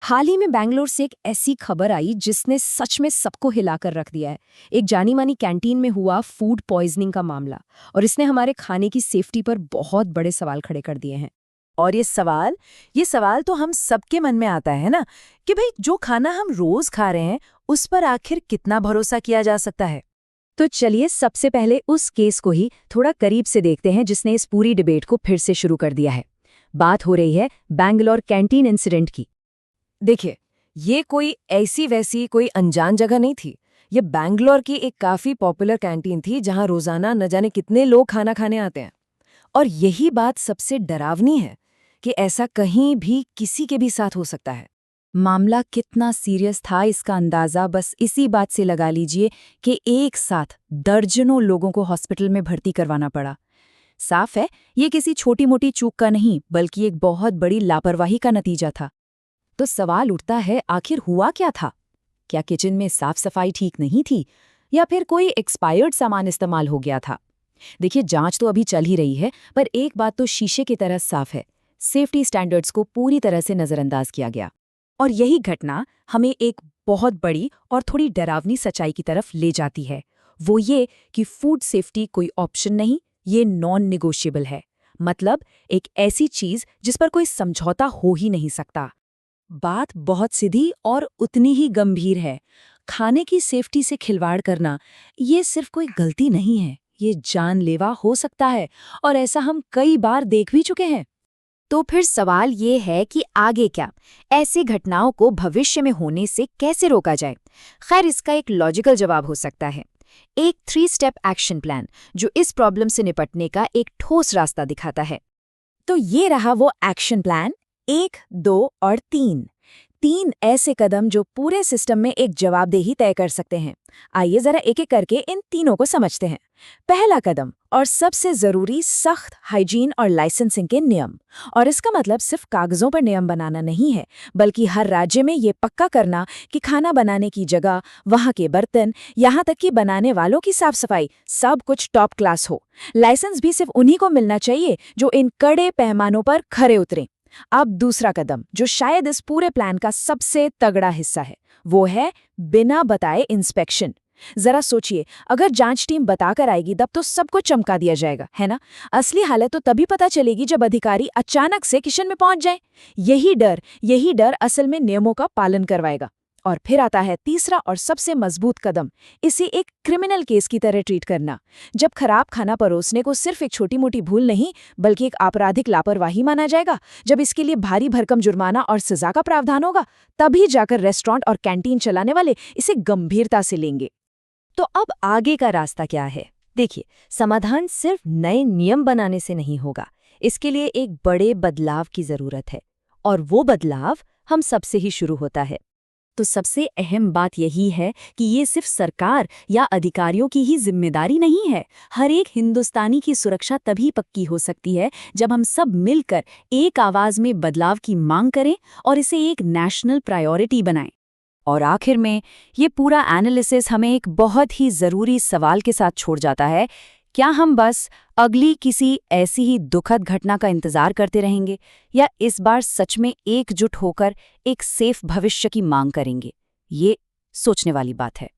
हाल ही में बैंगलोर से एक ऐसी खबर आई जिसने सच में सबको हिलाकर रख दिया है। एक जानी मानी कैंटीन में हुआ फूड पॉइजनिंग का मामला, और इसने हमारे खाने की सेफ्टी पर बहुत बड़े सवाल खड़े कर दिए हैं। और ये सवाल तो हम सबके मन में आता है ना, कि भाई जो खाना हम रोज खा रहे हैं उस पर आखिर कितना भरोसा किया जा सकता है। तो चलिए सबसे पहले उस केस को ही थोड़ा करीब से देखते हैं जिसने इस पूरी डिबेट को फिर से शुरू कर दिया है। बात हो रही है बैंगलोर कैंटीन इंसिडेंट की। देखिए, ये कोई ऐसी वैसी कोई अनजान जगह नहीं थी। ये बैंगलोर की एक काफी पॉपुलर कैंटीन थी जहां रोजाना न जाने कितने लोग खाना खाने आते हैं। और यही बात सबसे डरावनी है कि ऐसा कहीं भी किसी के भी साथ हो सकता है। मामला कितना सीरियस था इसका अंदाजा बस इसी बात से लगा लीजिए कि एक साथ दर्जनों लोगों को हॉस्पिटल में भर्ती करवाना पड़ा। साफ है, ये किसी छोटी मोटी चूक का नहीं बल्कि एक बहुत बड़ी लापरवाही का नतीजा था। तो सवाल उठता है, आखिर हुआ क्या था? क्या किचन में साफ सफाई ठीक नहीं थी, या फिर कोई एक्सपायर्ड सामान इस्तेमाल हो गया था? देखिए, जांच तो अभी चल ही रही है, पर एक बात तो शीशे की तरह साफ है, सेफ्टी स्टैंडर्ड्स को पूरी तरह से नजरअंदाज किया गया। और यही घटना हमें एक बहुत बड़ी और थोड़ी डरावनी सच्चाई की तरफ ले जाती है। वो ये कि फूड सेफ्टी कोई ऑप्शन नहीं, ये नॉन निगोशिएबल है। मतलब एक ऐसी चीज जिस पर कोई समझौता हो ही नहीं सकता। बात बहुत सीधी और उतनी ही गंभीर है। खाने की सेफ्टी से खिलवाड़ करना ये सिर्फ कोई गलती नहीं है, ये जानलेवा हो सकता है, और ऐसा हम कई बार देख भी चुके हैं। तो फिर सवाल ये है कि आगे क्या? ऐसी घटनाओं को भविष्य में होने से कैसे रोका जाए? खैर, इसका एक लॉजिकल जवाब हो सकता है, एक 3 स्टेप एक्शन प्लान जो इस प्रॉब्लम से निपटने का एक ठोस रास्ता दिखाता है। तो ये रहा वो एक्शन प्लान 1, 2 और 3। 3 ऐसे कदम जो पूरे सिस्टम में एक जवाबदेही तय कर सकते हैं। आइए जरा एक एक करके इन तीनों को समझते हैं। पहला कदम और सबसे जरूरी, सख्त हाइजीन और लाइसेंसिंग के नियम। और इसका मतलब सिर्फ कागजों पर नियम बनाना नहीं है, बल्कि हर राज्य में ये पक्का करना कि खाना बनाने की जगह, वहाँ के बर्तन, यहाँ तक कि बनाने वालों की साफ सफाई, सब कुछ टॉप क्लास हो। लाइसेंस भी सिर्फ उन्हीं को मिलना चाहिए जो इन कड़े पैमानों पर खरे उतरें। अब दूसरा कदम, जो शायद इस पूरे प्लान का सबसे तगड़ा हिस्सा है, वो है बिना बताए इंस्पेक्शन। जरा सोचिए, अगर जांच टीम बताकर आएगी तब तो सबको चमका दिया जाएगा, है ना? असली हालत तो तभी पता चलेगी जब अधिकारी अचानक से किचन में पहुंच जाए। यही डर असल में नियमों का पालन करवाएगा। और फिर आता है तीसरा और सबसे मजबूत कदम, इसे एक क्रिमिनल केस की तरह ट्रीट करना। जब खराब खाना परोसने को सिर्फ एक छोटी मोटी भूल नहीं बल्कि एक आपराधिक लापरवाही माना जाएगा, जब इसके लिए भारी भरकम जुर्माना और सजा का प्रावधान होगा, तभी जाकर रेस्टोरेंट और कैंटीन चलाने वाले इसे गंभीरता से लेंगे। तो अब आगे का रास्ता क्या है? देखिए, समाधान सिर्फ नए नियम बनाने से नहीं होगा। इसके लिए एक बड़े बदलाव की जरूरत है, और वो बदलाव हम सबसे ही शुरू होता है। तो सबसे अहम बात यही है कि ये सिर्फ सरकार या अधिकारियों की ही जिम्मेदारी नहीं है। हर एक हिंदुस्तानी की सुरक्षा तभी पक्की हो सकती है जब हम सब मिलकर एक आवाज में बदलाव की मांग करें और इसे एक नेशनल प्रायोरिटी बनाएं। और आखिर में ये पूरा एनालिसिस हमें एक बहुत ही जरूरी सवाल के साथ छोड़ जाता है, क्या हम बस अगली किसी ऐसी ही दुखद घटना का इंतजार करते रहेंगे, या इस बार सच में एकजुट होकर एक सेफ भविष्य की मांग करेंगे? ये सोचने वाली बात है।